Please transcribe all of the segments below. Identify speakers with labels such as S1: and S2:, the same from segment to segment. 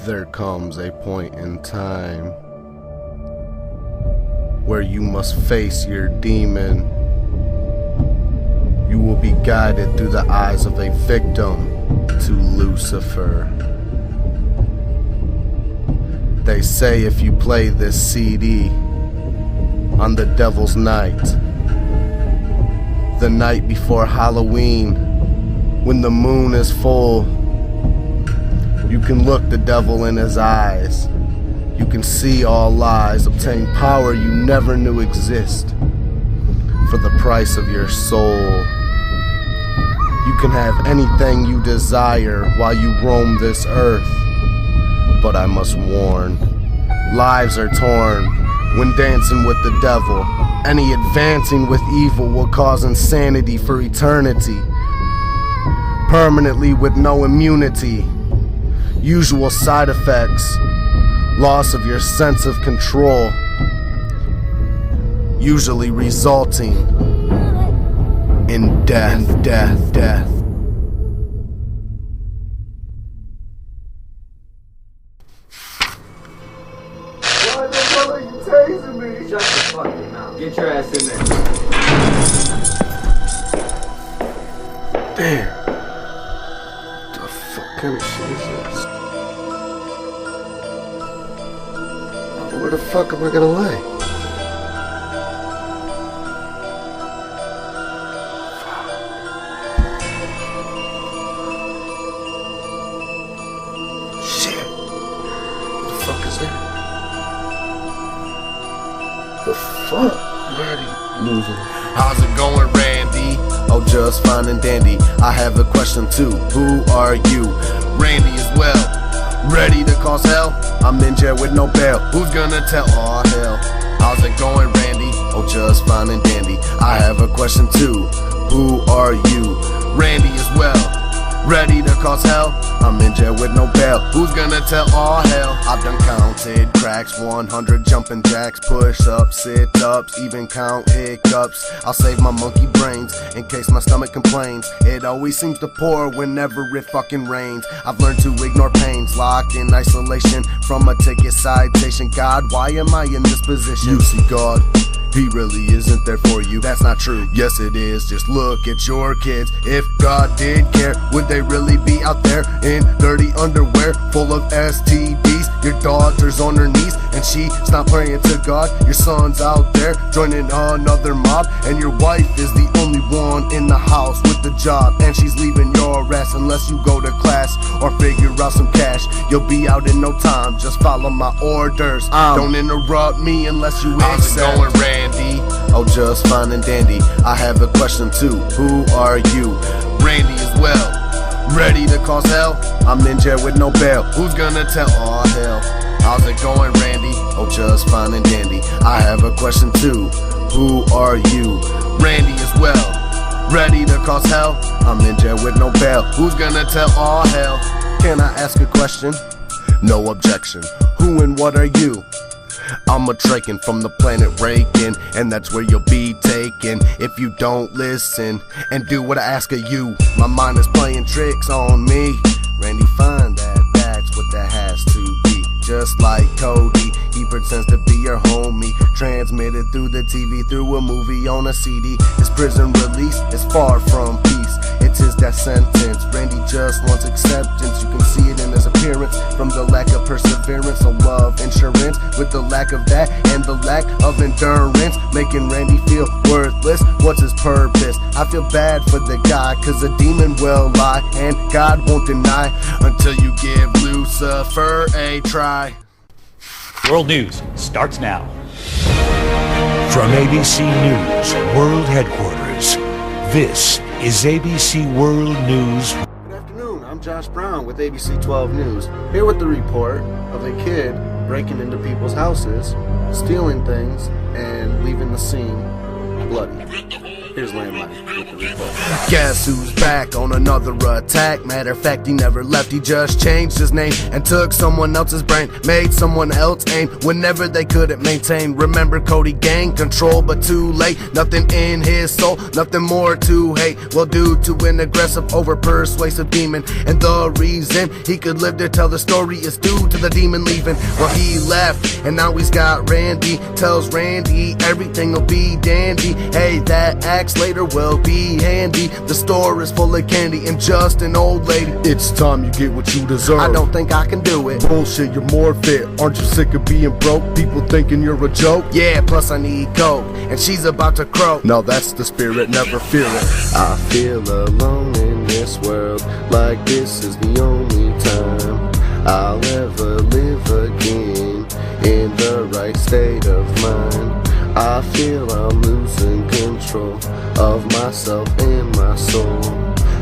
S1: There comes a point in time where you must face your demon. You will be guided through the eyes of a victim to Lucifer. They say if you play this CD on the devil's night, the night before Halloween, when the moon is full, you can look the devil in his eyes. You can see all lies, obtain power you never knew exist for the price of your soul. You can have anything you desire while you roam this earth. But I must warn, lives are torn when dancing with the devil. Any advancing with evil will cause insanity for eternity, permanently with no immunity. Usual side effects: loss of your sense of control, usually resulting in death.
S2: Why the hell are you tasing me?
S3: Shut the fucking mouth. Get your ass in there.
S1: Damn. The fuck kind of shit is this? Where the fuck am I gonna lay? Shit. What the fuck is that? The fuck? I'm already losing. How's it going, Randy? Oh, just fine and dandy. I have a question too. Who are you? Randy as well. Ready to cause hell? I'm in jail with no bail. Who's gonna tell? Oh hell. How's it going, Randy? Oh, just fine and dandy. I have a question too. Who are you? Randy as well. Ready to cause hell? I'm in jail with no bail. Who's gonna tell? Oh hell. I've done counted cracks, 100 jumping jacks, push-ups, sit-ups, even count hiccups. I'll save my monkey brains in case my stomach complains. It always seems to pour whenever it fucking rains. I've learned to ignore pains, locked in isolation from a ticket citation. God, why am I in this position? You see, God, He really isn't there for you. That's not true. Yes, it is. Just look at your kids. If God did care, would they really be out there in dirty underwear full of STDs? Your daughter's on her knees and she's not praying to God. Your son's out there joining another mob, and your wife is the only one in the house with the job, and she's leaving your ass unless you go to class or figure out some cash. You'll be out in no time. Just follow my orders. Don't interrupt me unless you accept. How's it going, Randy? Oh, just fine and dandy. I have a question too. Who are you? Randy as well. Ready to cause hell? I'm in jail with no bail. Who's gonna tell? Oh hell. How's it going, Randy? Oh, just fine and dandy. I have a question too. Who are you? Randy as well. Ready to cause hell? I'm in jail with no bail. Who's gonna tell? Oh hell. Can I ask a question? No objection. Who and what are you? I'm a Draken from the planet Reagan, and that's where you'll be taken if you don't listen and do what I ask of you. My mind is playing tricks on me. Randy, find that. That's what that has to be. Just like Cody, he pretends to be your homie, transmitted through the TV, through a movie on a CD. His prison release is far from peace. It's his death sentence. Randy just wants acceptance. You can see it in his appearance, from the lack of perseverance, no love insurance, with the lack of that and the lack of endurance, making Randy feel worthless. What's his purpose? I feel bad for the guy, cause a demon will lie and God won't deny until you give Lucifer a try.
S4: World News starts now.
S5: From ABC News World Headquarters, this is ABC World News.
S1: Good afternoon, I'm Josh Brown with ABC 12 News, here with the report of a kid breaking into people's houses, stealing things, and leaving the scene bloody.
S6: Here's Lanmine with the report.
S1: Guess who's back on another attack? Matter of fact, he never left, he just changed his name and took someone else's brain, made someone else aim whenever they couldn't maintain. Remember Cody gained control, but too late. Nothing in his soul, nothing more to hate. Well, due to an aggressive, over-persuasive demon, and the reason he could live to tell the story is due to the demon leaving. Well, he left, and now he's got Randy. Tells Randy everything will be dandy. Hey, that axe later will be handy. The store is full of candy and just an old lady.
S2: It's time you get what you deserve.
S1: I don't think I can do it.
S2: Bullshit, you're more fit. Aren't you sick of being broke? People thinking you're a joke?
S1: Yeah, plus I need coke, and she's about to croak.
S2: No, that's the spirit, never fear it.
S7: I feel alone in this world, like this is the only time I'll ever live again in the right state of mind. I feel I'm losing control of myself and my soul.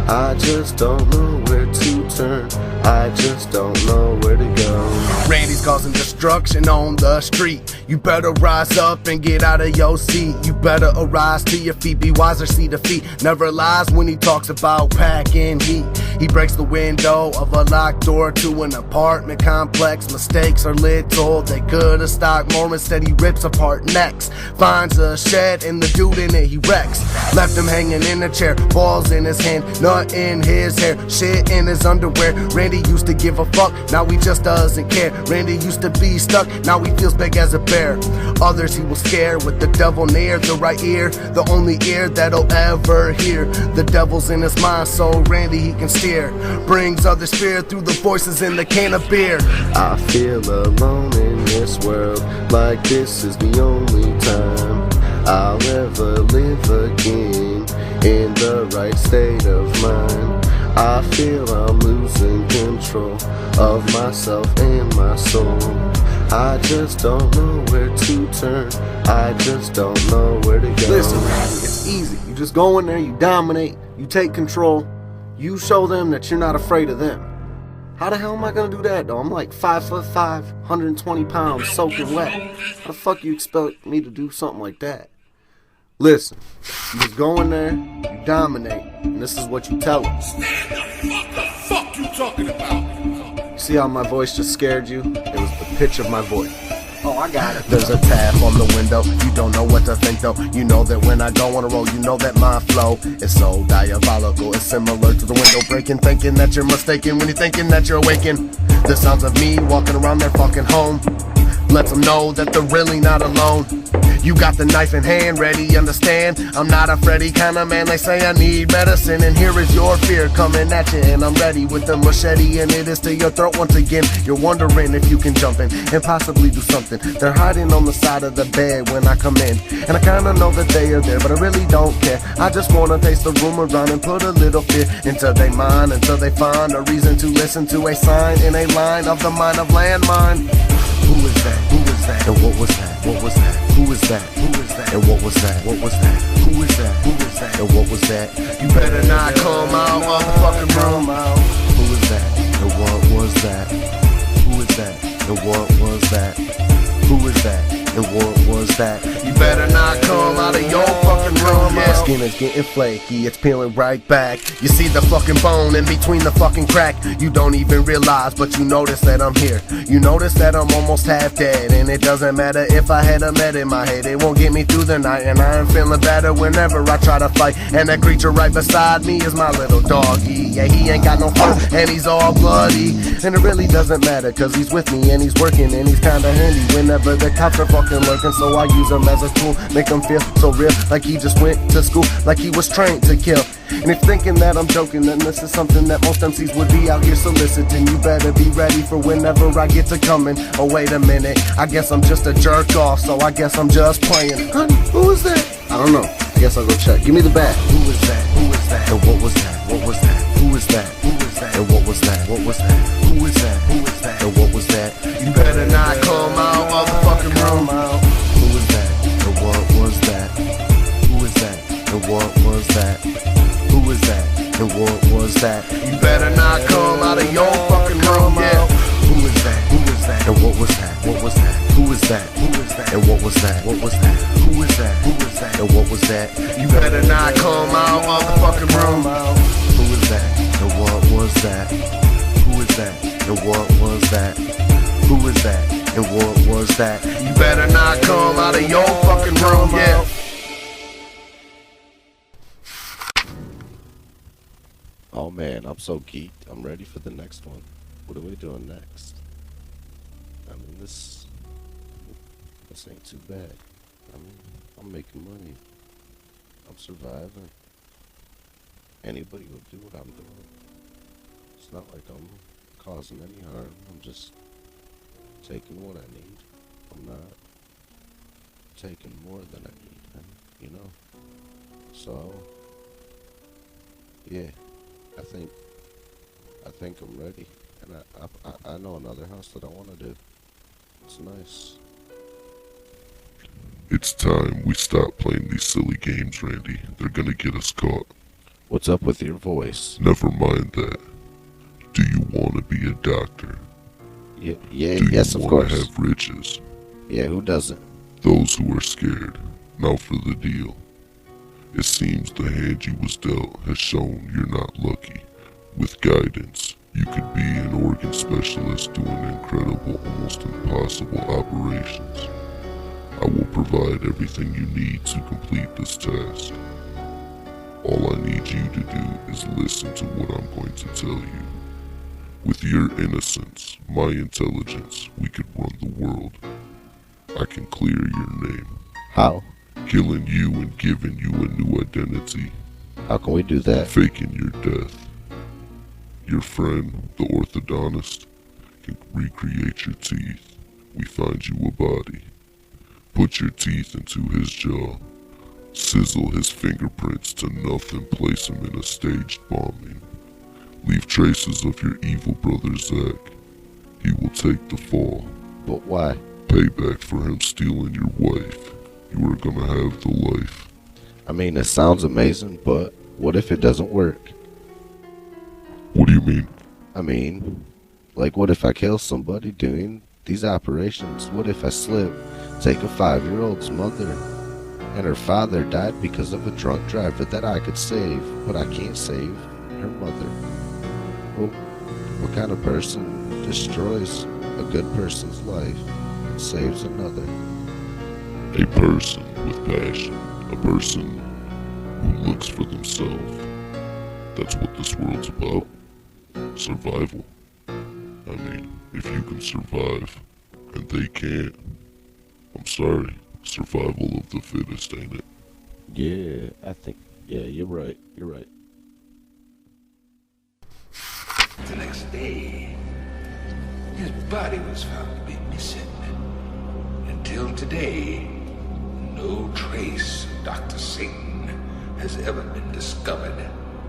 S7: I just don't know where to turn, I just don't know where to go.
S1: Randy's causing destruction on the street. You better rise up and get out of your seat. You better arise to your feet, be wiser, see defeat. Never lies when he talks about packing heat. He breaks the window of a locked door to an apartment complex. Mistakes are little, they could've stocked more. Instead he rips apart necks, finds a shed and the dude in it he wrecks. Left him hanging in a chair, balls in his hand, nut in his hair, shit in his underwear. Randy used to give a fuck, now he just doesn't care. Randy used to be stuck, now he feels big as a bear. Others he will scare with the devil near the right ear, the only ear that'll ever hear. The devil's in his mind, so Randy he can steer. Brings others fear through the voices in the can of beer.
S7: I feel alone in this world, like this is the only time I'll ever live again in the right state of mind. I feel I'm losing control of myself and my soul. I just don't know where to turn, I just don't know where to go.
S1: Listen, Randy, it's easy. You just go in there, you dominate, you take control, you show them that you're not afraid of them. How the hell am I gonna do that though? I'm like 5'5", 120 pounds, soaking wet. How the fuck you expect me to do something like that? Listen, you just go in there, you dominate, and this is what you tell them.
S2: Stand up, the fuck you talking about?
S1: You see how my voice just scared you? It was the pitch of my voice.
S3: Oh, I got it.
S1: There's a tap on the window, you don't know what to think though. You know that when I go on a roll, you know that my flow is so diabolical. It's similar to the window breaking, thinking that you're mistaken when you're thinking that you're awakened. The sounds of me walking around their fucking home lets them know that they're really not alone. You got the knife in hand, ready, understand? I'm not a Freddy kind of man, they say I need medicine. And here is your fear coming at you, and I'm ready with the machete, and it is to your throat once again. You're wondering if you can jump in and possibly do something. They're hiding on the side of the bed when I come in, and I kinda know that they are there, but I really don't care. I just wanna taste the room around and put a little fear into their mind, until they find a reason to listen to a sign in a line of the mind of Lanmine. Who is that? Who is that? And what was that? What was that? Who is that? Who is that? And what was that? What was that? Who is that? Who is that? And what was that? You better not come out of the fucking room. Who is that? And what was that? Who is that? And what was that? Who is that? And what was that? You better not come out of your fucking room. My skin is getting flaky, it's peeling right back. You see the fucking bone in between the fucking crack. You don't even realize, but you notice that I'm here. You notice that I'm almost half dead, and it doesn't matter if I had a med in my head. It won't get me through the night, and I am feeling better whenever I try to fight. And that creature right beside me is my little doggy. Yeah, he ain't got no fur, and he's all bloody. And it really doesn't matter, cause he's with me, and he's working, and he's kinda handy whenever the cops are fucking lurking. So I use him as a tool, make him feel so real, like he just went to school, like he was trained to kill. And if thinking that I'm joking, then this is something that most MCs would be out here soliciting. You better be ready for whenever I get to coming. Oh wait a minute, I guess I'm just a jerk off, so I guess I'm just playing. Honey, who is that? I don't know, I guess I'll go check. Give me the bat. Who is that? Who is that? And what was that? What was that? Who is that? Who is that? And what was that? What was that? Who is that? Who is that? And what was that? You better not come out of the fucking room. Who is that? And what was that? Who is that? And what was that? Who is that? And what was that? You better not come out of your fucking room, yeah. Who is that? Who is that? And what was that? What was that? Who is that? Who is that? And what was that? What was that? Who is that? Who is that? And what was that? You better not And what was that? Who is that? And what was that? You better not come out of your fucking room, yeah.
S7: Oh man, I'm so geeked. I'm ready for the next one. What are we doing next? I mean, this ain't too bad. I mean, I'm making money. I'm surviving. Anybody will do what I'm doing. It's not like I'm causing any harm. I'm just taking what I need. I'm not taking more than I need, you know? So, yeah, I think I'm ready. And I know another house that I want to do. It's nice.
S6: It's time we stop playing these silly games, Randy. They're gonna get us caught.
S7: What's up with your voice?
S6: Never mind that. Do you want to be a doctor?
S7: Yeah,
S6: Do
S7: yes,
S6: you
S7: of
S6: want
S7: course.
S6: to have riches?
S7: Yeah, who doesn't?
S6: Those who are scared. Now for the deal. It seems the hand you was dealt has shown you're not lucky. With guidance, you could be an organ specialist doing incredible, almost impossible operations. I will provide everything you need to complete this task. All I need you to do is listen to what I'm going to tell you. With your innocence, my intelligence, we could run the world. I can clear your name.
S7: How?
S6: Killing you and giving you a new identity.
S7: How can we do that?
S6: Faking your death. Your friend, the orthodontist, can recreate your teeth. We find you a body. Put your teeth into his jaw. Sizzle his fingerprints to nothing, place him in a staged bombing. Leave traces of your evil brother Zach. He will take the fall.
S7: But why?
S6: Payback for him stealing your wife. You are gonna have the life.
S7: I mean, it sounds amazing, but what if it doesn't work?
S6: What do you mean?
S7: I mean, like what if I kill somebody doing these operations? What if I slip, take a 5-year-old's mother, and her father died because of a drunk driver that I could save, but I can't save her mother? Well, what kind of person destroys a good person's life and saves another?
S6: A person with passion. A person who looks for themselves. That's what this world's about. Survival. I mean, if you can survive and they can't, I'm sorry, survival of the fittest, ain't it?
S7: Yeah, you're right. You're right.
S8: The next day, his body was found to be missing. Until today, no trace of Dr. Satan has ever been discovered.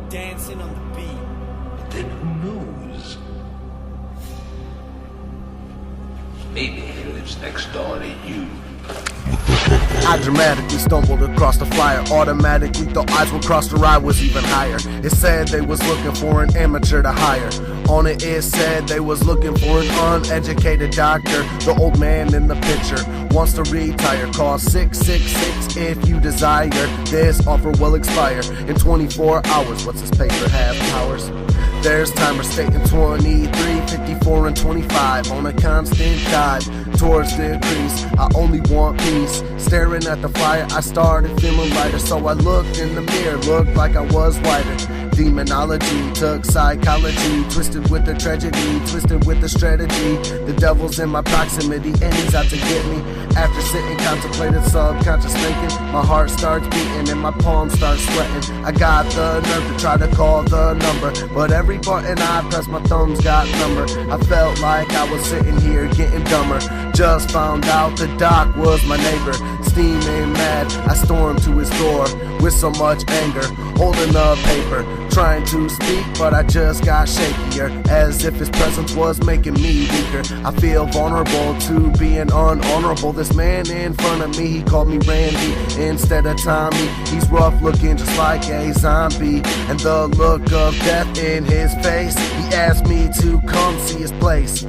S9: Dancing on the beat.
S8: But then who knows? Maybe he lives next door to you.
S1: I dramatically stumbled across the flyer. Automatically thought eyes would cross the ride was even higher. It said they was looking for an amateur to hire. On it said they was looking for an uneducated doctor. The old man in the picture wants to retire. Call 666 if you desire. This offer will expire in 24 hours. What's his paper have powers? There's timers stating 23, 54, and 25 on a constant dive towards decrease. I only want peace. Staring at the fire, I started feeling lighter. So I looked in the mirror, looked like I was whiter. Demonology took psychology, twisted with the tragedy, twisted with the strategy. The devil's in my proximity and he's out to get me. After sitting, contemplated, subconscious thinking, my heart starts beating and my palms start sweating. I got the nerve to try to call the number, but every button I pressed, my thumbs got number. I felt like I was sitting here getting dumber. Just found out the doc was my neighbor. Steaming mad, I stormed to his door with so much anger, holding the paper, trying to speak, but I just got shakier, as if his presence was making me weaker. I feel vulnerable to being unhonorable. This man in front of me, he called me Randy instead of Tommy. He's rough looking just like a zombie, and the look of death in his face. He asked me to come see his place.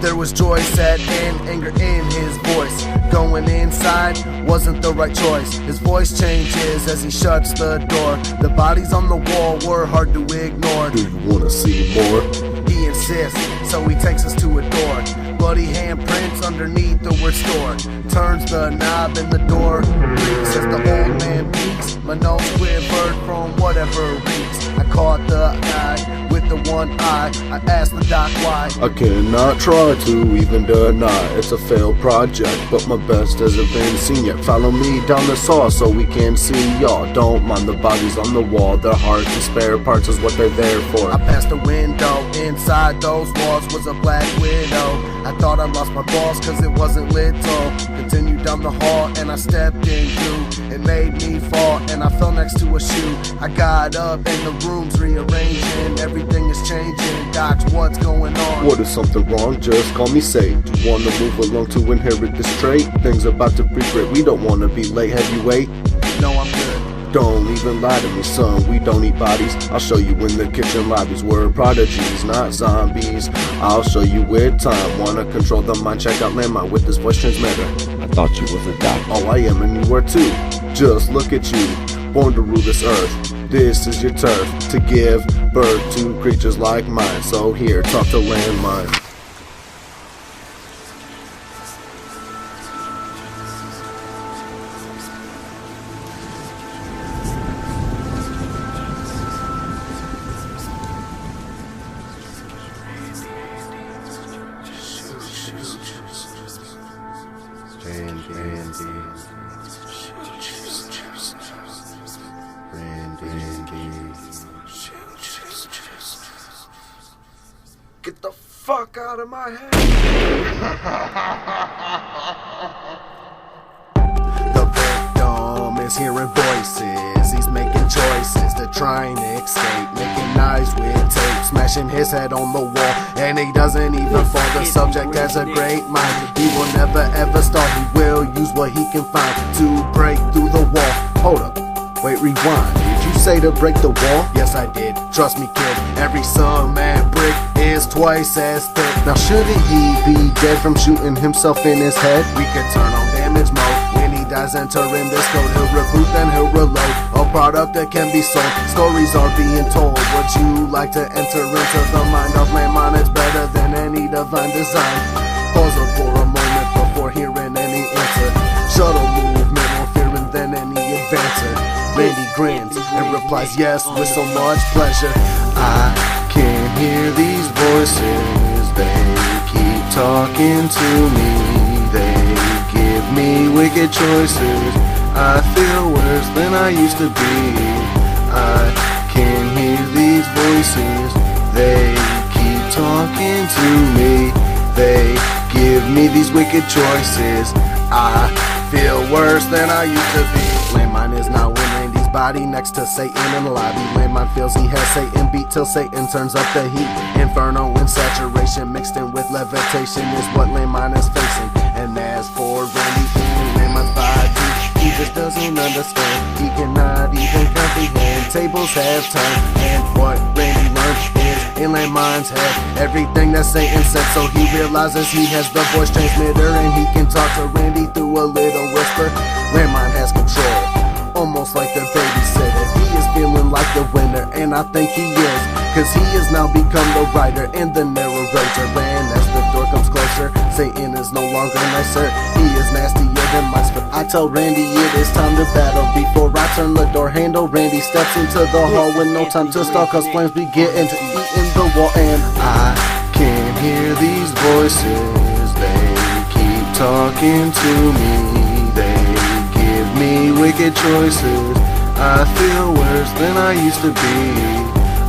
S1: There was joy, sad, and anger in his voice. Going inside wasn't the right choice. His voice changes as he shuts the door. The bodies on the wall were hard to ignore.
S2: Do you wanna see more?
S1: He insists exist. So he takes us to a door. Bloody handprints underneath the word store. Turns the knob and the door creaks as the old man peeks. My nose quivered from whatever reeks. I caught the guy with the one eye. I asked the doc why.
S7: I cannot try to even deny it's a failed project, but my best hasn't been seen yet. Follow me down the saw so we can see y'all. Don't mind the bodies on the wall, their hearts and spare parts is what they're there for.
S1: I passed the window, inside those walls was a black widow. I thought I lost my balls cause it wasn't little. Continued down the hall and I stepped in you. It made me fall and I fell next to a shoe. I got up and the room's rearranging. Everything is changing. Docs, what's going on?
S7: What is something wrong? Just call me Sage. You wanna move along to inherit this trait? Things about to be great, we don't wanna be late. Heavyweight?
S1: No, I'm good.
S7: Don't even lie to me, son, we don't eat bodies. I'll show you in the kitchen lobbies. We're prodigies, not zombies. I'll show you with time. Wanna control the mind? Check out Lanmine with this voice transmitter.
S10: I thought you was a doctor.
S7: Oh, I am, and you are too. Just look at you, born to rule this earth. This is your turf, to give birth to creatures like mine. So here, talk to Lanmine.
S1: Get the fuck out of my head. The victim is hearing voices. He's making choices to try and escape. Making knives with tape, smashing his head on the wall. And he doesn't even fall. The subject has a great mind. He will never ever start. He will use what he can find to break through the wall. Hold up. Wait, rewind. Did you say to break the wall? Yes, I did. Trust me, kid. Every cement brick is twice as thick. Now, shouldn't he be dead from shooting himself in his head? We could turn on damage mode. When he dies, enter in this code. He'll reboot, then he'll reload. A product that can be sold. Stories are being told. Would you like to enter into the mind of Lanmine? It's better than any divine design. Pause it for a moment before hearing any answer. Shuttle movement more fearing than any advancer. Randy grins and replies yes with so much pleasure. I can hear these voices, they keep talking to me. They give me wicked choices. I feel worse than I used to be. I can hear these voices, they keep talking to me. They give me these wicked choices. I feel worse than I used to be. Lanmine is now in Randy's body next to Satan in the lobby. Lanmine feels he has Satan beat till Satan turns up the heat. Inferno and saturation mixed in with levitation is what Lanmine is facing. And as for Randy in Lanmine's body, he just doesn't understand. He cannot even comprehend. Tables have turned, and what Randy learned is in Lanmine's head everything that Satan said. So he realizes he has the voice transmitter and he can talk to Randy through a little whisper. Lanmine has control, almost like the babysitter. He is feeling like the winner, and I think he is, cause he has now become the writer and the narrator. And as the door comes closer, Satan is no longer nicer. He is nastier than mice, but I tell Randy it is time to battle. Before I turn the door handle, Randy steps into the hall with no time to stall, cause flames begin to eat in the wall. And I can hear these voices, they keep talking to me. They give me wicked choices. I feel worse than I used to be.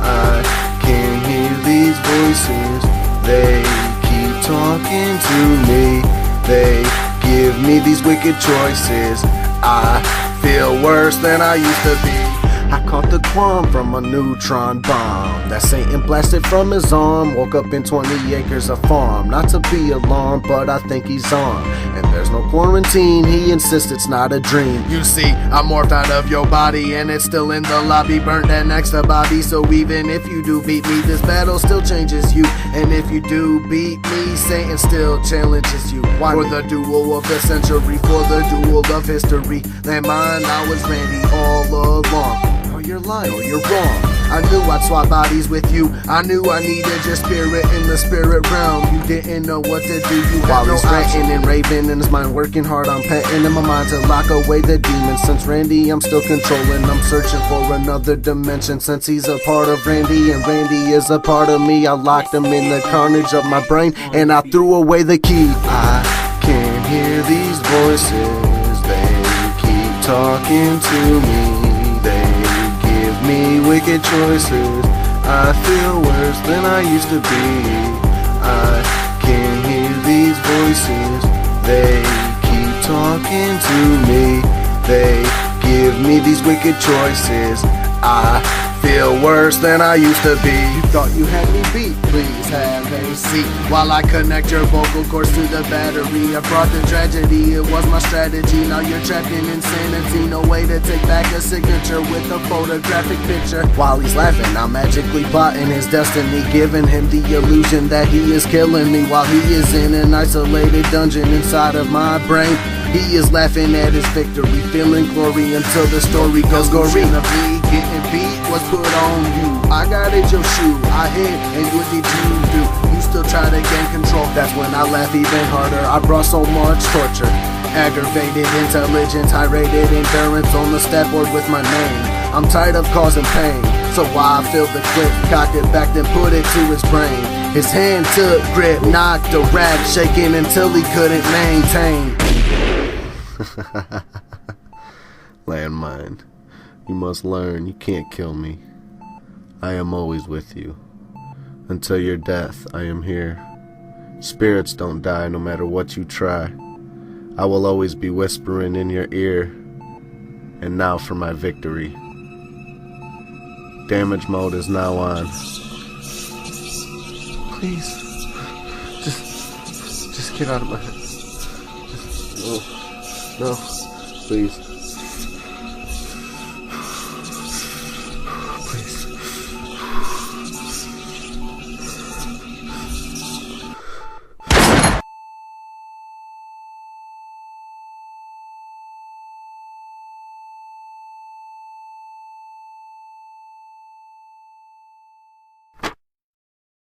S1: I can hear these voices, they keep talking to me. They give me these wicked choices. I feel worse than I used to be. I caught the qualm from a neutron bomb that Satan blasted from his arm. Woke up in 20 acres of farm. Not to be alarmed, but I think he's on. And there's no quarantine, he insists it's not a dream. You see, I morphed out of your body and it's still in the lobby, burnt that next to Bobby. So even if you do beat me, this battle still changes you. And if you do beat me, Satan still challenges you. Why? For the duel of the century, for the duel of history. Lanmine, I was Randy all along. You're lying, or you're wrong. I knew I'd swap bodies with you. I knew I needed your spirit in the spirit realm. You didn't know what to do. You had no ranting and raving in his mind, working hard on petting in my mind to lock away the demons. Since Randy, I'm still controlling. I'm searching for another dimension. Since he's a part of Randy and Randy is a part of me, I locked him in the carnage of my brain and I threw away the key. I can hear these voices. They keep talking to me. They give me wicked choices. I feel worse than I used to be. I can hear these voices. They keep talking to me. They give me these wicked choices. I feel worse than I used to be. You thought you had me beat, please have a seat while I connect your vocal cords to the battery. I brought the tragedy, it was my strategy. Now you're trapped in insanity, no way to take back a signature with a photographic picture. While he's laughing, I'm magically plotting his destiny, giving him the illusion that he is killing me while he is in an isolated dungeon inside of my brain. He is laughing at his victory, feeling glory until the story goes gory. Of me getting beat was put on you. I got in your shoe, I hit, and what did you do? You still try to gain control. That's when I laugh even harder. I brought so much torture, aggravated intelligence, high-rated endurance on the stat board with my name. I'm tired of causing pain, so why I filled the clip, cocked it back, then put it to his brain. His hand took grip, knocked the rack, shaking until he couldn't maintain. Lanmine, you must learn you can't kill me. I am always with you. Until your death, I am here. Spirits don't die no matter what you try. I will always be whispering in your ear. And now for my victory. Damage mode is now on. Please, just get out of my head. No, please.